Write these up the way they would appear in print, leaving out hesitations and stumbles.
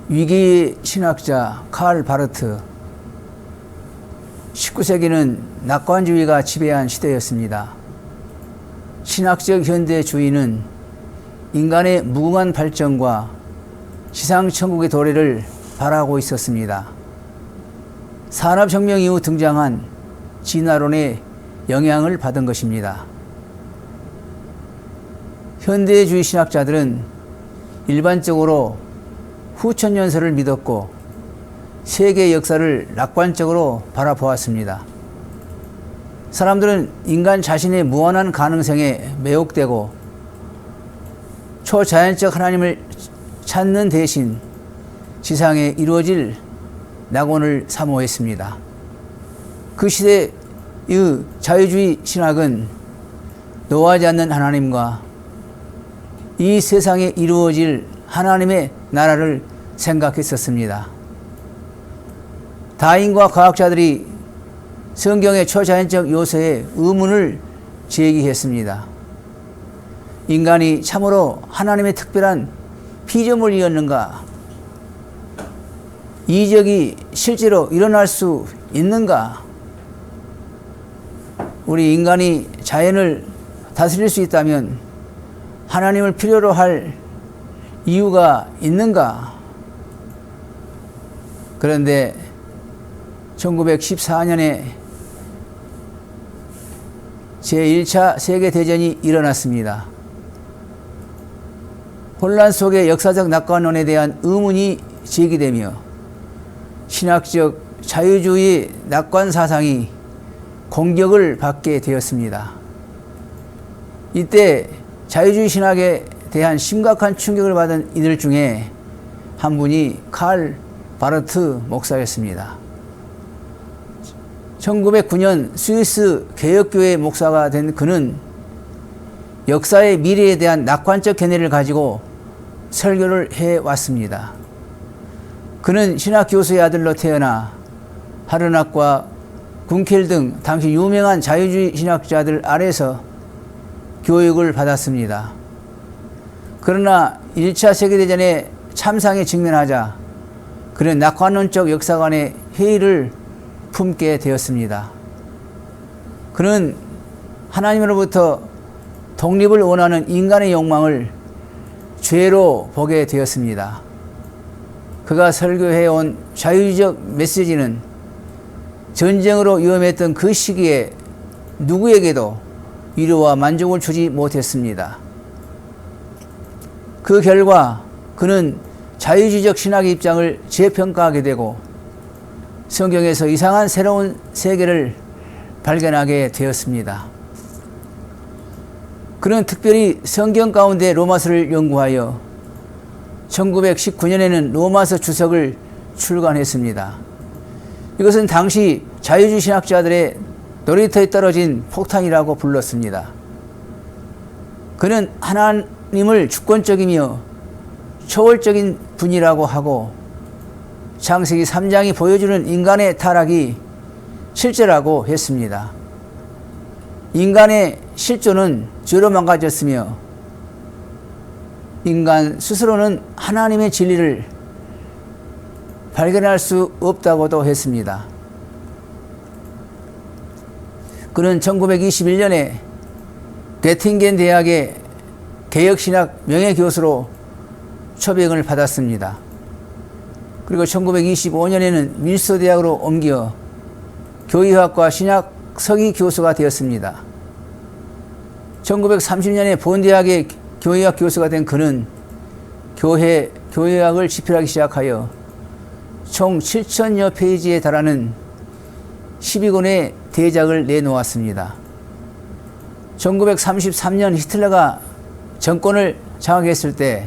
위기 신학자 칼 바르트. 19세기는 낙관주의가 지배한 시대였습니다. 신학적 현대주의는 인간의 무궁한 발전과 지상천국의 도래를 바라고 있었습니다. 산업혁명 이후 등장한 진화론의 영향을 받은 것입니다. 현대주의 신학자들은 일반적으로 후천연설을 믿었고 세계 역사를 낙관적으로 바라보았습니다. 사람들은 인간 자신의 무한한 가능성에 매혹되고 초자연적 하나님을 찾는 대신 지상에 이루어질 낙원을 사모했습니다. 그 시대의 자유주의 신학은 노하지 않는 하나님과 이 세상에 이루어질 하나님의 나라를 생각했었습니다. 다인과 과학자들이 성경의 초자연적 요소에 의문을 제기했습니다. 인간이 참으로 하나님의 특별한 피조물이었는가? 이적이 실제로 일어날 수 있는가? 우리 인간이 자연을 다스릴 수 있다면 하나님을 필요로 할 이유가 있는가? 그런데 1914년에 제1차 세계대전이 일어났습니다. 혼란 속의 역사적 낙관론에 대한 의문이 제기되며 신학적 자유주의 낙관 사상이 공격을 받게 되었습니다. 이때 자유주의 신학에 대한 심각한 충격을 받은 이들 중에 한 분이 칼 바르트 목사였습니다. 1909년 스위스 개혁교회 목사가 된 그는 역사의 미래에 대한 낙관적 견해를 가지고 설교를 해왔습니다. 그는 신학교수의 아들로 태어나 하르낙과 군켈 등 당시 유명한 자유주의 신학자들 아래서 교육을 받았습니다. 그러나 1차 세계대전의 참상에 직면하자 그는 낙관론적 역사관의 회의를 품게 되었습니다. 그는 하나님으로부터 독립을 원하는 인간의 욕망을 죄로 보게 되었습니다. 그가 설교해온 자유주의적 메시지는 전쟁으로 위험했던 그 시기에 누구에게도 위로와 만족을 주지 못했습니다. 그 결과 그는 자유주의적 신학의 입장을 재평가하게 되고 성경에서 이상한 새로운 세계를 발견하게 되었습니다. 그는 특별히 성경 가운데 로마서를 연구하여 1919년에는 로마서 주석을 출간했습니다. 이것은 당시 자유주의 신학자들의 놀이터에 떨어진 폭탄이라고 불렀습니다. 그는 하나님을 주권적이며 초월적인 분이라고 하고 창세기 3장이 보여주는 인간의 타락이 실제라고 했습니다. 인간의 실존은 죄로 망가졌으며 인간 스스로는 하나님의 진리를 발견할 수 없다고도 했습니다. 그는 1921년에 괴팅겐 대학의 개혁신학 명예교수로 초빙을 받았습니다. 그리고 1925년에는 밀서 대학으로 옮겨 교회학과 신학 서기 교수가 되었습니다. 1930년에 본 대학의 교회학 교수가 된 그는 교회학을 집필하기 시작하여 총 7,000여 페이지에 달하는 12권의 대작을 내놓았습니다. 1933년 히틀러가 정권을 장악했을 때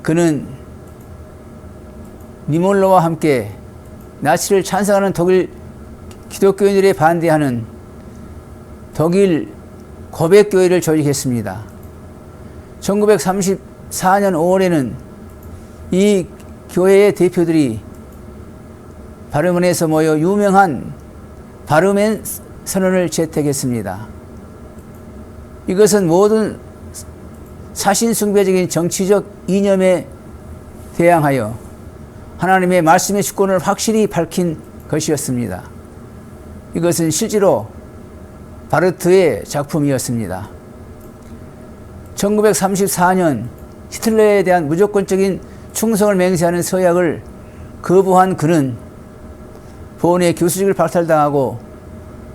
그는 니몰로와 함께 나치를 찬성하는 독일 기독교인들에 반대하는 독일 고백교회를 조직했습니다. 1934년 5월에는 이 교회의 대표들이 바르멘에서 모여 유명한 바르멘 선언을 채택했습니다. 이것은 모든 사신숭배적인 정치적 이념에 대항하여 하나님의 말씀의 주권을 확실히 밝힌 것이었습니다. 이것은 실제로 바르트의 작품이었습니다. 1934년 히틀러에 대한 무조건적인 충성을 맹세하는 서약을 거부한 그는 본의 교수직을 박탈당하고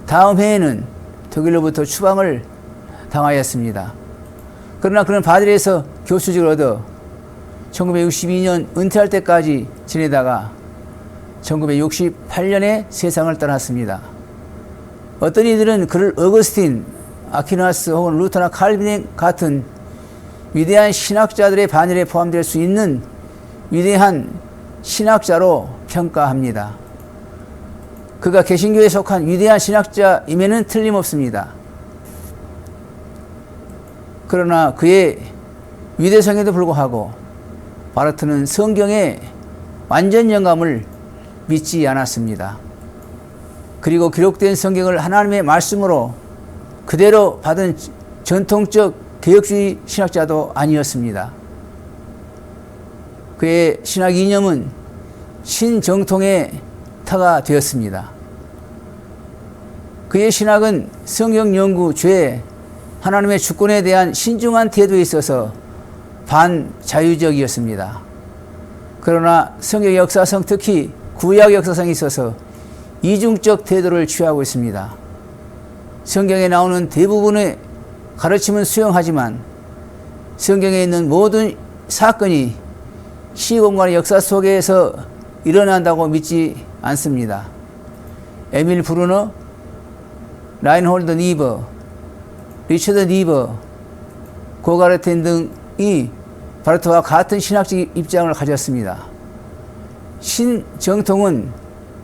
다음 해에는 독일로부터 추방을 당하였습니다. 그러나 그는 바젤에서 교수직을 얻어 1962년 은퇴할 때까지 지내다가 1968년에 세상을 떠났습니다. 어떤 이들은 그를 어거스틴, 아퀴나스 혹은 루터나 칼빈 같은 위대한 신학자들의 반열에 포함될 수 있는 위대한 신학자로 평가합니다. 그가 개신교에 속한 위대한 신학자임에는 틀림없습니다. 그러나 그의 위대성에도 불구하고 바르트는 성경의 완전 영감을 믿지 않았습니다. 그리고 기록된 성경을 하나님의 말씀으로 그대로 받은 전통적 개혁주의 신학자도 아니었습니다. 그의 신학 이념은 신정통의 터가 되었습니다. 그의 신학은 성경 연구, 죄, 하나님의 주권에 대한 신중한 태도에 있어서 반자유적이었습니다. 그러나 성경 역사성, 특히 구약 역사성에 있어서 이중적 태도를 취하고 있습니다. 성경에 나오는 대부분의 가르침은 수용하지만 성경에 있는 모든 사건이 시공간의 역사 속에서 일어난다고 믿지 않습니다. 에밀 브루너, 라인홀드 니버, 리처드 니버, 고가르텐 등이 바르트와 같은 신학적 입장을 가졌습니다. 신정통은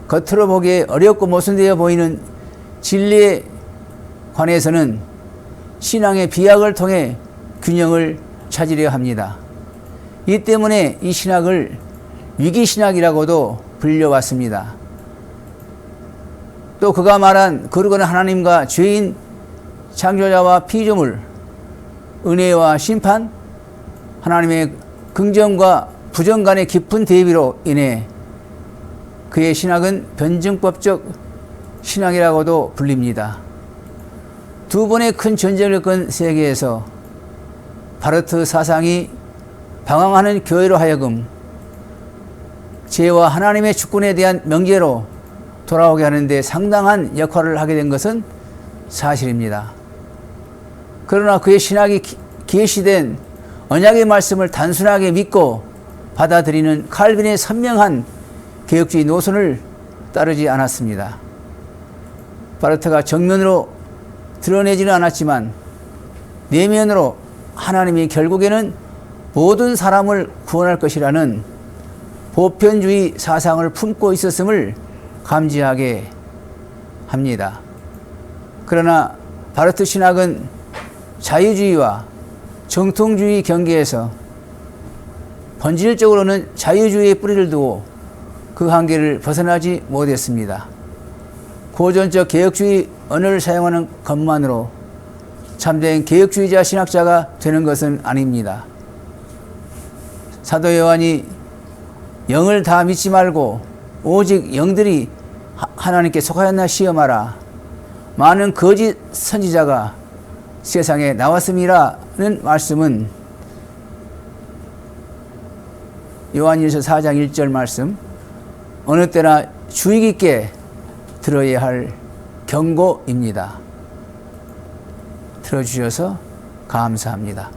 겉으로 보기에 어렵고 모순되어 보이는 진리에 관해서는 신앙의 비약을 통해 균형을 찾으려 합니다. 이 때문에 이 신학을 위기신학이라고도 불려왔습니다. 또 그가 말한 거룩한 하나님과 죄인 창조자와 피조물, 은혜와 심판, 하나님의 긍정과 부정 간의 깊은 대비로 인해 그의 신학은 변증법적 신학이라고도 불립니다. 두 번의 큰 전쟁을 겪은 세계에서 바르트 사상이 방황하는 교회로 하여금 죄와 하나님의 주권에 대한 명제로 돌아오게 하는데 상당한 역할을 하게 된 것은 사실입니다. 그러나 그의 신학이 계시된 언약의 말씀을 단순하게 믿고 받아들이는 칼빈의 선명한 개혁주의 노선을 따르지 않았습니다. 바르트가 정면으로 드러내지는 않았지만 내면으로 하나님이 결국에는 모든 사람을 구원할 것이라는 보편주의 사상을 품고 있었음을 감지하게 합니다. 그러나 바르트 신학은 자유주의와 정통주의 경계에서 본질적으로는 자유주의의 뿌리를 두고 그 한계를 벗어나지 못했습니다. 고전적 개혁주의 언어를 사용하는 것만으로 참된 개혁주의자 신학자가 되는 것은 아닙니다. 사도 요한이 영을 다 믿지 말고 오직 영들이 하나님께 속하였나 시험하라. 많은 거짓 선지자가 세상에 나왔음이라는 말씀은 요한일서 4장 1절 말씀, 어느 때나 주의 깊게 들어야 할 경고입니다. 들어주셔서 감사합니다.